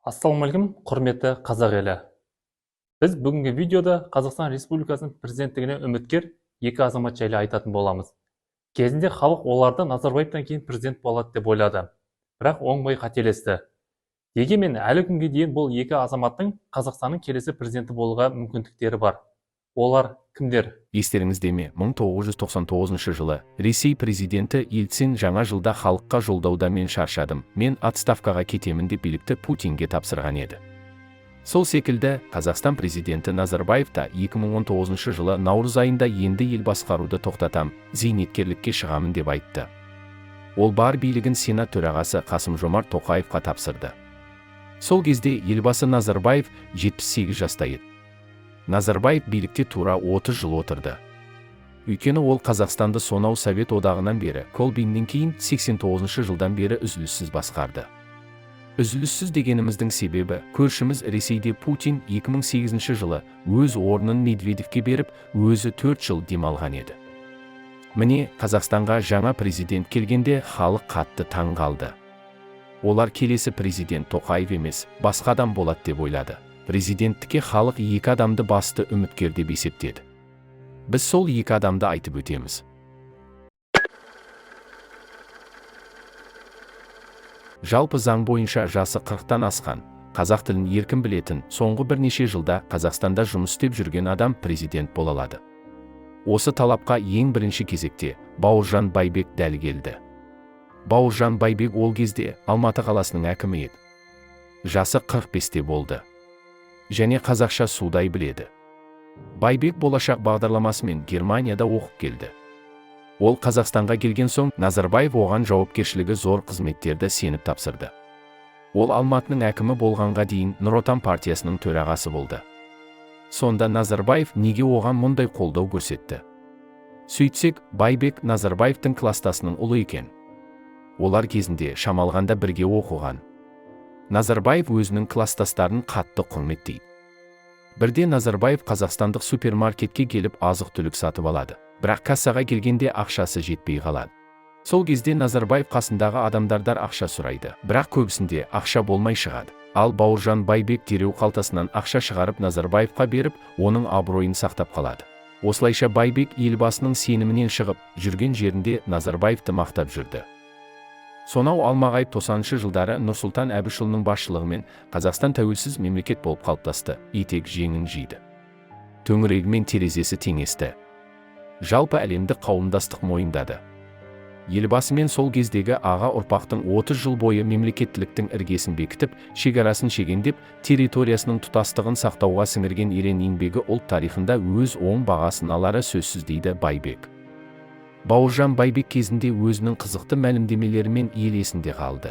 Ассалаумағалейкум, құрметті қазақ елі. Біз бүгінгі видеода Қазақстан Республикасының президенттігіне үміткер екі азамат жайлы айтатын боламыз. Кезінде халық оларды Назарбаевтан кейін президент болады деп ойлады, бірақ оңбай қателесті. Дегенмен әлі күнге дейін бұл екі азаматтың Қазақстанның келесі президенті болуға мүмкіндіктері бар. Олар кімдер? Естеріңізде ме, 1999 жылы Ресей президенті Ельцин жаңа жылда халыққа жолдауда мен шаршадым, мен отставкаға кетемін деп билікті Путинге тапсырған еді. Сол секілді, Қазақстан президенті Назарбаев та 2019 жылы наурыз айында енді ел басқаруды тоқтатам, зейнеткерлікке шығамын деп айтты. Ол бар билігін Сенат төрағасы Қасым-Жомарт Тоқаевқа тапсырды. Сол кезде елбасы Назарбаев 78 жаста еді. Назарбаев билікте тура 30 жыл отырды. Өйткені ол Қазақстанды сонау Совет одағынан бері, Колбиннен кейін 89 жылдан бері үзіліссіз басқарды. Үзіліссіз дегеніміздің себебі, көршіміз Ресейде Путин 2008 жылы өз орнын Медведевке беріп, өзі 4 жыл демалған еді. Міне, Қазақстанға жаңа президент келгенде халық қатты таң қалды. Олар келесі президент Тоқаев емес, басқа адам болады деп ойлады. Президенттікке халық екі адамды басты үміткер деп есептеді. Біз сол екі адамды айтып өтеміз. Жалпы заң бойынша жасы 40-тан асқан, қазақ тілін еркін білетін, соңғы бірнеше жылда Қазақстанда жұмыс істеп жүрген адам президент бола алады. Осы талапқа ең бірінші кезекте Бауыржан Байбек дәл келді. Бауыржан Байбек ол кезде Алматы қаласының әкімі еді. Жасы 45-те болды. Және қазақша судай біледі. Байбек болашақ бағдарламасымен Германияда оқып келді. Ол Қазақстанға келген соң Назарбаев оған жауапкершілігі зор қызметтерді сеніп тапсырды. Ол Алматының әкімі болғанға дейін Нұр Отан партиясының төрағасы болды. Сонда Назарбаев неге оған мұндай қолдау көрсетті? Сөйтсек, Байбек Назарбаевтың кластасының ұлы екен. Олар кезінде шамалғанда бірге оқыған. Назарбаев өзінің кластастарын қатты құрметтейді. Бірде Назарбаев қазақстандық супермаркетке келіп азық-түлік сатып алады. Бірақ кассаға келгенде ақшасы жетпей қалады. Сол кезде Назарбаев қасындағы адамдардан ақша сұрайды. Бірақ көбісінде ақша болмай шығады. Ал Бауыржан Байбек дереу қалтасынан ақша шығарып Назарбаевқа беріп, оның абыройын сақтап қалады. Осылайша Байбек елбасының сенімінен шығып, жүрген жерінде Назарбаевты мақтап жүрді. Сонау алмағайып 90-шы жылдары Нұрсұлтан Әбішұлының басшылығымен Қазақстан тәуелсіз мемлекет болып қалыптасты, етек жеңін жиды. Төңірегімен терезесі теңесті. Жалпы әлемдік қауымдастық мойындады. Елбасымен сол кездегі аға ұрпақтың 30 жыл бойы мемлекеттіліктің іргесін бекітіп, шекарасын шегендеп, территориясының тұтастығын сақтауға сіңірген ерен еңбегі ұлт тарихында өз оң бағасын алары сөзсіз дейді Байбек. Бауыржан Байбек кезінде өзінің қызықты мәлімдемелерімен ел есінде қалды.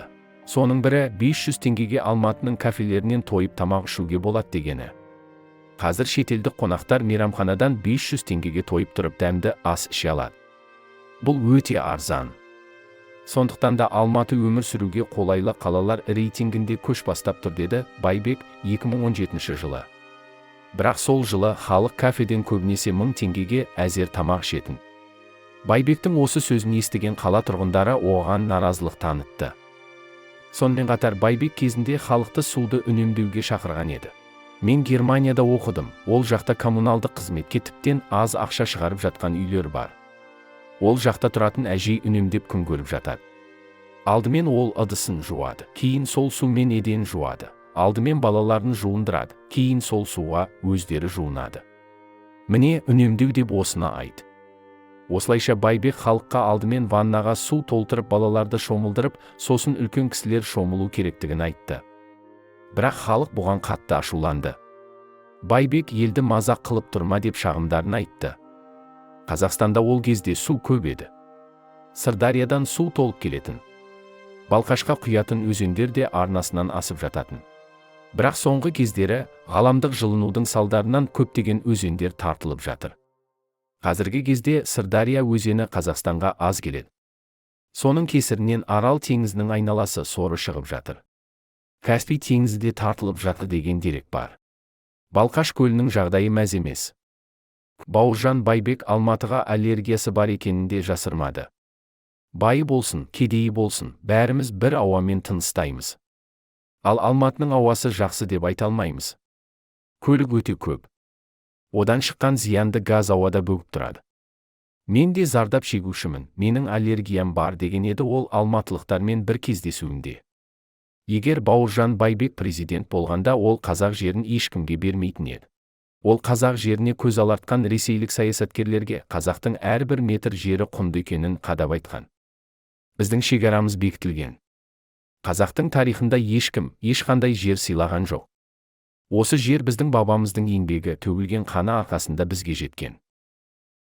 Соның бірі 500 теңгеге Алматының кафелерінен тойып тамақ ішуге болады дегені. Қазір шетелдік қонақтар мейрамханадан 500 теңгеге тойып тұрып дәмді ас іше алады. Бұл өте арзан. Сондықтан да Алматы өмір сүруге қолайлы қалалар рейтингінде көш бастап тұр деді Байбек 2017 жылы. Бірақ сол жылы халық кафеден көбінесе 1000 теңгеге әзер тамақ ішетін. Байбектің осы сөзін естіген қала тұрғындары оған наразылық танытты. Сонымен қатар Байбек кезінде халықты суды үнемдеуге шақырған еді. Мен Германияда оқыдым, ол жақта коммуналдық қызметке тіптен аз ақша шығарып жатқан үйлер бар. Ол жақта тұратын әжей үнемдеп күн көріп жатады. Алдымен ол ыдысын жуады, кейін сол сумен еден жуады. Алдымен балаларын жуындырады, кейін сол суға өздері жуынады. Міне үнемдеу деп осыны айт. Осылайша Байбек халыққа алдымен ваннаға су толтырып балаларды шомылдырып, сосын үлкен кісілер шомылу керектігін айтты. Бірақ халық бұған қатты ашуланды. Байбек елді мазақ қылып тұрма деп шағымдарын айтты. Қазақстанда ол кезде су көп еді. Сырдариядан су толып келетін. Балқашқа құятын өзендер де арнасынан асып жататын. Бірақ соңғы кездері ғаламдық жылынудың салдарынан көптеген өзендер тартылып жатыр. Қазіргі кезде Сырдария өзені Қазақстанға аз келеді. Соның кесірінен Арал теңізінің айналасы соры шығып жатыр. Каспий теңізі де тартылып жатыр деген дерек бар. Балқаш көлінің жағдайы мәз емес. Бауыржан Байбек Алматыға аллергиясы бар екенін де жасырмады. Байы болсын, кедейі болсын, бәріміз бір ауамен тыныстаймыз. Ал Алматының ауасы жақсы деп айта алмаймыз. Көлік өте көп. Одан шыққан зиянды газ ауада бөгіп тұрады. Мен де зардап шегушімін, менің аллергиям бар деген еді ол алматылықтармен бір кездесуінде. Егер Бауыржан Байбек президент болғанда ол қазақ жерін ешкімге бермейтін еді. Ол қазақ жеріне көз алартқан ресейлік саясаткерлерге қазақтың әрбір метр жері құнды екенін қадап айтқан. Біздің шекарамыз бекітілген. Қазақтың тарихында ешқандай жер сыйлаған жоқ. Осы жер біздің бабамыздың еңбегі төгілген қаны арқасында бізге жеткен.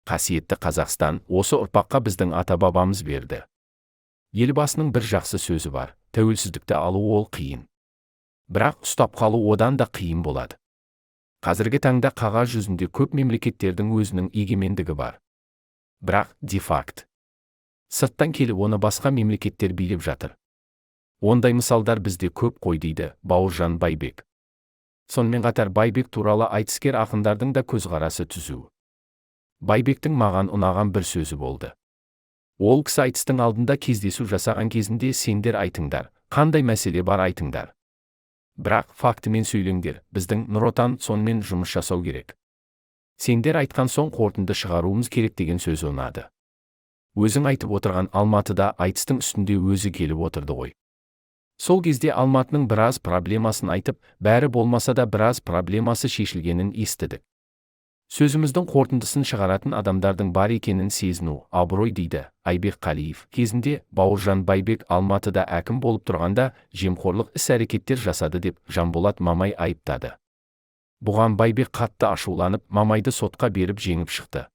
Қасиетті Қазақстан осы ұрпаққа біздің ата-бабамыз берді. Елбасының бір жақсы сөзі бар, тәуелсіздікті алу ол қиын. Бірақ ұстап қалу одан да қиын болады. Қазіргі таңда қағаз жүзінде көп мемлекеттердің өзінің егемендігі бар. Бірақ де-факт сырттан келіп оны басқа мемлекеттер билеп жатыр. Ондай мысалдар бізде көп қой дейді Бауыржан Байбек. Сонымен қатар Байбек туралы айтыскер ақындардың да көзқарасы түзу. Байбектің маған ұнаған бір сөзі болды. Ол кісі айтыстың алдында кездесу жасаған кезінде сендер айтыңдар, қандай мәселе бар айтыңдар. Бірақ фактімен сөйлеңдер, біздің Нұр Отан сонымен жұмыс жасау керек. Сендер айтқан соң қорытынды шығаруымыз керек деген сөз ұнады. Өзің айтып отырған Алматыда айтыстың үстінде өзі келіп отырды ғой. Сол кезде Алматының біраз проблемасын айтып, бәрі болмаса да біраз проблемасы шешілгенін естідік. Сөзіміздің қорытындысын шығаратын адамдардың бар екенін сезіну абырой дейді Айбек Қалиев. Кезінде Бауыржан Байбек Алматыда әкім болып тұрғанда жемқорлық іс-әрекеттер жасады деп Жанболат Мамай айыптады. Бұған Байбек қатты ашуланып, Мамайды сотқа беріп жеңіп шықты.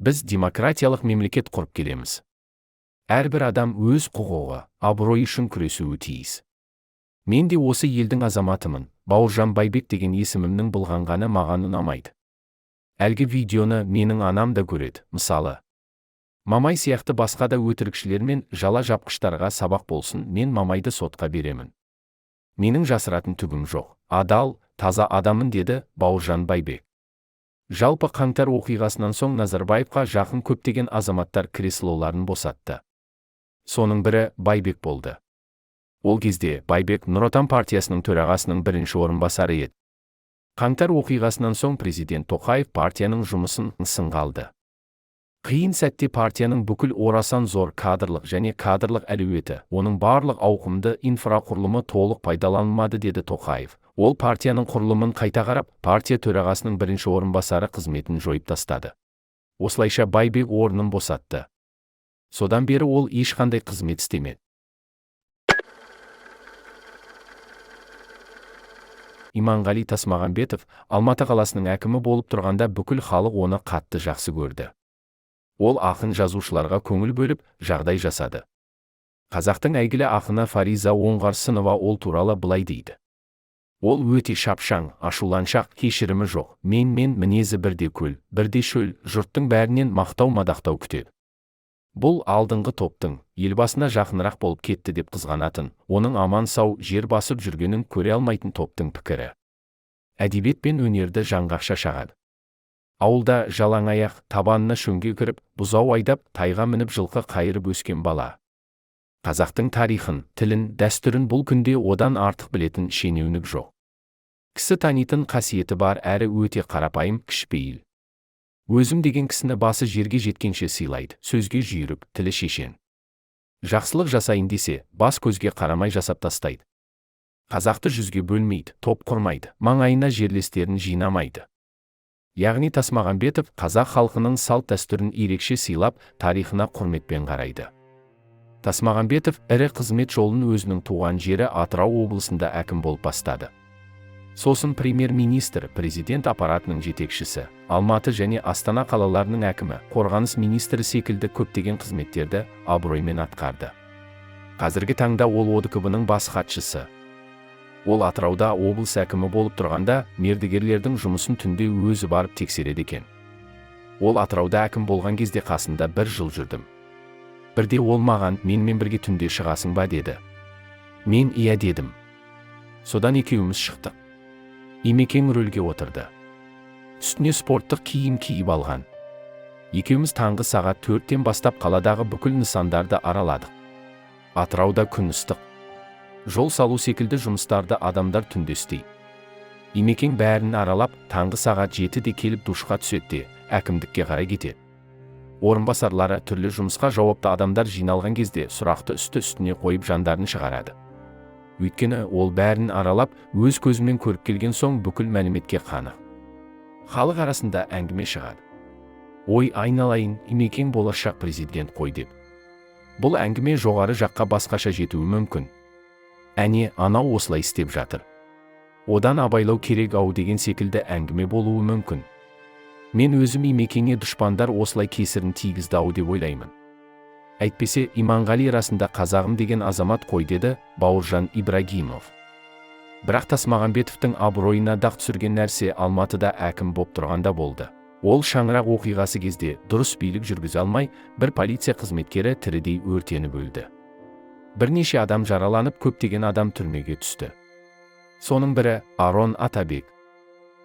Біз демократиялық мемлекет құрып келеміз. Әрбір адам өз құқығы, абырой үшін күресуі тиіс. Мен де осы елдің азаматымын. Бауыржан Байбек деген есімімнің былғанғаны маған ұнамайды. Әлгі видеоны менің анам да көреді, мысалы. Мамай сияқты басқа да өтірікшілер мен жала жапқыштарға сабақ болсын, мен Мамайды сотқа беремін. Менің жасыратын түгім жоқ, адал, таза адамын деді Бауыржан Байбек. Жалпы қаңтар оқиғасынан соң Назарбаевқа жақын көптеген азаматтар креслоларын босатты. Соның бірі Байбек болды. Ол кезде Байбек Нұр Отан партиясының төрағасының бірінші орынбасары еді. Қаңтар оқиғасынан соң президент Тоқаев партияның жұмысын сынға алды. Қиын сәтте партияның бүкіл орасан зор кадрлық және кадрлық әлеуеті, оның барлық ауқымды инфрақұрылымы толық пайдаланылмады деді Тоқаев. Ол партияның құрылымын қайта қарап, партия төрағасының бірінші орынбасары қызметін жойып тастады. Осылайша Байбек орнын босатты. Содан бері ол ешқандай қызмет істемеді. Иманғали Тасмағамбетов Алматы қаласының әкімі болып тұрғанда бүкіл халық оны қатты жақсы көрді. Ол ақын жазушыларға көңіл бөліп, жағдай жасады. Қазақтың әйгілі ақыны Фариза Оңғарсынова ол туралы былай дейді. Ол өте шапшаң, ашуланшақ, кешірімі жоқ. Мен мінезі бірде көл, бірде шөл, жұрттың бәрінен мақтау-мадақтау күтеді. Бұл алдыңғы топтың елбасына жақынырақ болып кетті деп қызғанатын, оның аман сау жер басып жүргенін көре алмайтын топтың пікірі. Әдебиет пен өнерді жаңғақша шағады. Ауылда жалаң аяқ, табанына шөңге кіріп, бұзау айдап, тайға мініп жылқы қайырып өскен бала. Қазақтың тарихын, тілін, дәстүрін бұл күнде одан артық білетін шенеунік жоқ. Кісі танитын қасиеті бар әрі өте қарапайым, кішіпейіл. Өзім деген кісіні басы жерге жеткенше сыйлайды, сөзге жүйрік, тілі шешен. Жақсылық жасайын десе, бас көзге қарамай жасап тастайды. Қазақты жүзге бөлмейді, топ құрмайды, маңайына жерлестерін жинамайды. Яғни Тасмағамбетов қазақ халқының салт дәстүрін ерекше сыйлап, тарихына құрметпен қарайды. Тасмағамбетов ірі қызмет жолын өзінің туған жері Атырау облысында әкім болып бастады. Сосын премьер-министр, президент аппаратының жетекшісі, Алматы және Астана қалаларының әкімі, қорғаныс министрі секілді көптеген қызметтерді абыроймен атқарды. Қазіргі таңда ол ОДКБ-ның бас хатшысы. Ол Атырауда облыс әкімі болып тұрғанда, мердігерлердің жұмысын түнде өзі барып тексереді екен. Ол Атырауда әкім болған кезде қасында бір жыл жүрдім. Бірде ол маған, менімен бірге түнде шығасың ба деді. Мен иә дедім. Содан екеуміз шықтық. Имекең рөлге отырды. Үстіне спорттық киім киіп алған. Екеуміз таңғы сағат 4-тен бастап қаладағы бүкіл нысандарды араладық. Атырауда күн ыстық. Жол салу секілді жұмыстарды адамдар түнде істейді. Имекең бәрін аралап, таңғы сағат 7-де келіп душқа түседі, әкімдікке қарай кетеді. Орынбасарлары түрлі жұмысқа жауапты адамдар жиналған кезде сұрақты үсті-үстіне қойып жандарын шығарады. Өйткені ол бәрін аралап, өз көзімен көріп келген соң бүкіл мәліметке қанық. Халық арасында әңгіме шығады. Ой, айналайын, Имекең болашақ президент қой деп. Бұл әңгіме жоғары жаққа басқаша жетуі мүмкін. Әне, анау осылай істеп жатыр. Одан абайлау керек ау деген секілді әңгіме болуы мүмкін. Мен өзім Имекеңе дұшпандар осылай кесірін тигізді ау деп ойлаймын. Әйтпесе, Иманғали расында қазағым деген азамат қой деді Бауыржан Ибрагимов. Бірақ Тасмағамбетовтің абыройына дақ түсірген нәрсе Алматыда әкім боп тұрғанда болды. Ол шаңырақ оқиғасы кезде дұрыс билік жүргізе алмай, бір полиция қызметкері тірідей өртеніп өлді. Бірнеше адам жараланып, көптеген адам түрмеге түсті. Соның бірі Арон Атабек.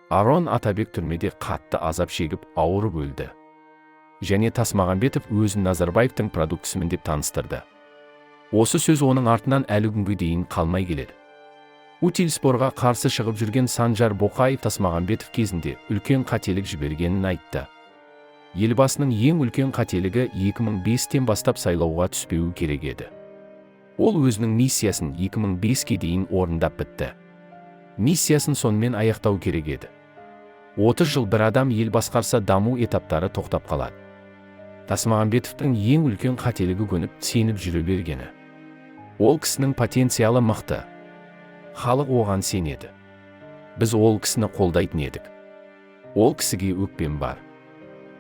Арон Атабек түрмеде қатты азап шегіп, ауырып өлді. Және Тасмағамбетов өзін Назарбаевтың продуктісімін деп таныстырды. Осы сөз оның артынан әлі күнге дейін қалмай келеді. Утильспорға қарсы шығып жүрген Санжар Боқаев Тасмағамбетов кезінде үлкен қателік жібергенін айтты. Елбасының ең үлкен қателігі 2005-тен бастап сайлауға түспеуі керек еді. Ол өзінің миссиясын 2005-ке дейін орындап бітті. Миссиясын сонымен аяқтау керек еді. 30 жыл бір адам ел басқарса даму этаптары тоқтап қалады. Тасмағамбетовтың ең үлкен қателігі көніп, сеніп жүре бергені. Ол кісінің потенциалы мықты. Халық оған сенеді. Біз ол кісіні қолдайтын едік. Ол кісіге өкпем бар.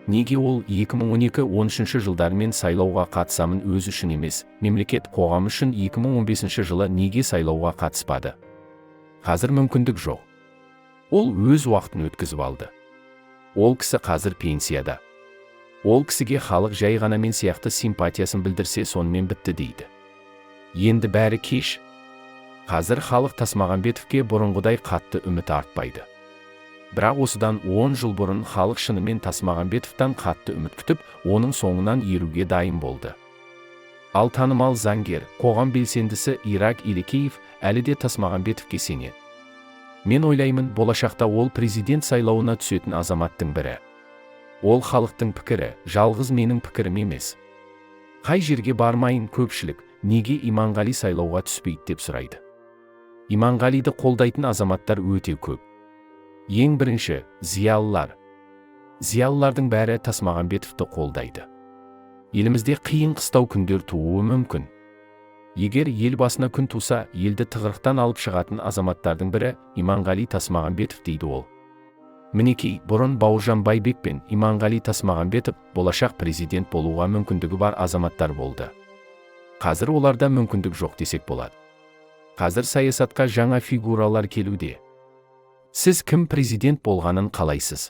Неге ол 2012-13 жылдармен сайлауға қатысамын өз үшін емес, мемлекет қоғам үшін 2015 жылы неге сайлауға қатыспады? Қазір мүмкіндік жоқ. Ол өз уақытын өткізіп алды. Ол кісі қазір пенсияда. Ол кісіге халық жай ғана мен сияқты симпатиясын білдірсе сонымен бітті дейді. Енді бәрі кеш. Қазір халық Тасмағамбетовке бұрынғыдай қатты үміт артпайды. Бірақ осыдан 10 жыл бұрын халық шынымен Тасмағамбетовтан қатты үміт күтіп, оның соңынан еруге дайын болды. Ал танымал заңгер, қоғам белсендісі Ирак Илекеев әлі де Тасмағамбетовке сенеді. Мен ойлаймын, болашақта ол президент сайлауына түсетін азаматтың бірі. Ол халықтың пікірі, жалғыз менің пікірім емес. Қай жерге бармайын көпшілік, неге Иманғали сайлауға түспейді деп сұрайды. Иманғалиді қолдайтын азаматтар өте көп. Ең бірінші, зиялылар. Зиялылардың бәрі Тасмағамбетовты қолдайды. Елімізде қиын қыстау күндер тууы мүмкін. Егер ел басына күн туса, елді тығырықтан алып шығатын азаматтардың бірі Иманғали Тасмағамбетов дейді ол. Мінекей, бұрын Бауыржан Байбек пен Иманғали Тасмағамбетов болашақ президент болуға мүмкіндігі бар азаматтар болды. Қазір оларда мүмкіндік жоқ десек болады. Қазір саясатқа жаңа фигуралар келуде. Сіз кім президент болғанын қалайсыз?